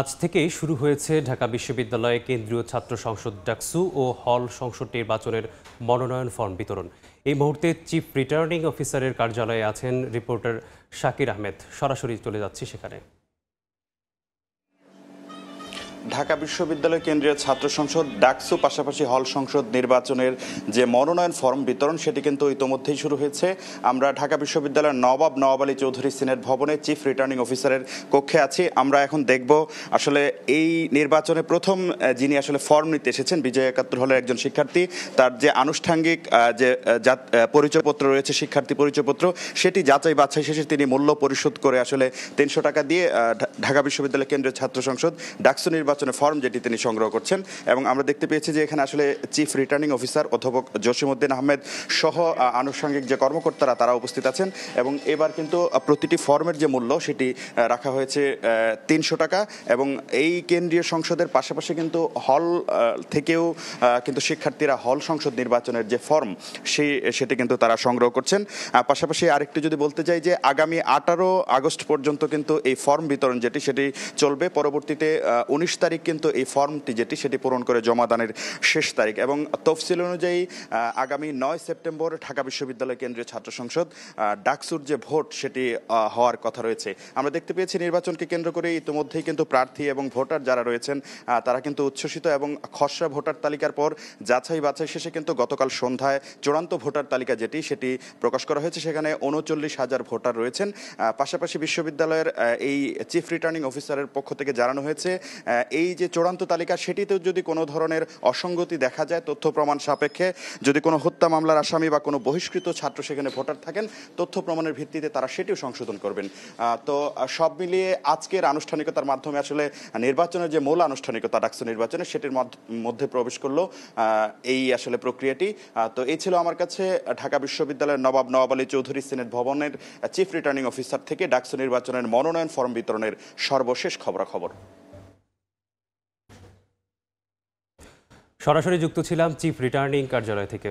আজ থেকেই শুরু হয়েছে ঢাকা বিশ্ববিদ্যালয়ে কেন্দ্রীয় ছাত্র সংসদ ডাকসু ও হল সংসদ নির্বাচনের মনোনয়ন ফর্ম বিতরণ। এই মুহূর্তে চিফ রিটার্নিং অফিসারের কার্যালয়ে আছেন রিপোর্টার শাকির আহমেদ। সরাসরি চলে যাচ্ছি সেখানে। ঢাকা বিশ্ববিদ্যালয় কেন্দ্রীয় ছাত্র সংসদ ডাকসু পাশাপাশি হল সংসদ নির্বাচনের যে মনোনয়ন ফর্ম বিতরণ সেটি কিন্তু ইতোমধ্যেই শুরু হয়েছে। আমরা ঢাকা বিশ্ববিদ্যালয়ের নবাব আলী চৌধুরী সিনেট ভবনে চিফ রিটার্নিং অফিসারের কক্ষে আছি। আমরা এখন দেখব আসলে এই নির্বাচনে প্রথম যিনি আসলে ফর্ম নিতে এসেছেন বিজয় ৭১ হলের একজন শিক্ষার্থী, তার যে আনুষ্ঠানিক যে পরিচয়পত্র রয়েছে, শিক্ষার্থী পরিচয়পত্র, সেটি যাচাই বাছাই শেষে তিনি মূল্য পরিশোধ করে আসলে ৩০০ টাকা দিয়ে ঢাকা বিশ্ববিদ্যালয় কেন্দ্রীয় ছাত্র সংসদ ডাকসু নির্বাচনের ফর্ম যেটি তিনি সংগ্রহ করছেন। এবং আমরা দেখতে পেয়েছি যে এখানে আসলে চিফ রিটার্নিং অফিসার অধ্যাপক জসিমউদ্দিন আহমেদ সহ আনুষঙ্গিক যে কর্মকর্তারা তারা উপস্থিত আছেন। এবং এবার কিন্তু প্রতিটি ফর্মের যে মূল্য সেটি রাখা হয়েছে ৩০০ টাকা। এবং এই কেন্দ্রীয় সংসদের পাশাপাশি কিন্তু হল থেকেও কিন্তু শিক্ষার্থীরা হল সংসদ নির্বাচনের যে ফর্ম সেটি কিন্তু তারা সংগ্রহ করছেন। পাশাপাশি আরেকটু যদি বলতে চাই যে আগামী ১৮ আগস্ট পর্যন্ত কিন্তু এই ফর্ম বিতরণ সেটি চলবে। পরবর্তীতে ১৯ তারিখ কিন্তু এই ফর্মটি সেটি পূরণ করে জমা দানের শেষ তারিখ। এবং তফসিল অনুযায়ী আগামী ৯ সেপ্টেম্বর ঢাকা বিশ্ববিদ্যালয় কেন্দ্রীয় ছাত্র সংসদ ডাকসুর যে ভোট সেটি হওয়ার কথা রয়েছে। আমরা দেখতে পেয়েছি নির্বাচনকে কেন্দ্র করে ইতিমধ্যেই কিন্তু প্রার্থী এবং ভোটার যারা রয়েছেন তারা কিন্তু উচ্ছ্বসিত। এবং খসড়া ভোটার তালিকার পর যাচাই বাছাই শেষে কিন্তু গতকাল সন্ধ্যায় চূড়ান্ত ভোটার তালিকা সেটি প্রকাশ করা হয়েছে। সেখানে ৩৯,০০০ ভোটার রয়েছেন। পাশাপাশি বিশ্ববিদ্যালয়ের এই চিফ রিটার্নিং অফিসারের পক্ষ থেকে জানানো হয়েছে এই যে চূড়ান্ত তালিকা সেটিতেও যদি কোনো ধরনের অসঙ্গতি দেখা যায়, তথ্য প্রমাণ সাপেক্ষে যদি কোনো হত্যা মামলার আসামি বা কোনো বহিষ্কৃত ছাত্র সেখানে ভোটার থাকেন, তথ্য প্রমাণের ভিত্তিতে তারা সেটিও সংশোধন করবেন। তো সব মিলিয়ে আজকের আনুষ্ঠানিকতার মাধ্যমে আসলে নির্বাচনের যে মূল আনুষ্ঠানিকতা ডাকসু নির্বাচনে সেটির মধ্যে প্রবেশ করলো এই আসলে প্রক্রিয়াটি। তো এই ছিল আমার কাছে ঢাকা বিশ্ববিদ্যালয়ের নবাব আলী চৌধুরী সিনেট ভবনের চিফ রিটার্নিং অফিসার থেকে ডাকসু নির্বাচনের মনোনয়ন ফর্ম বিতরণের সর্বশেষ খবরাখবর। সরাসরি যুক্ত ছিলাম চিফ রিটার্নিং কার্যালয় থেকে।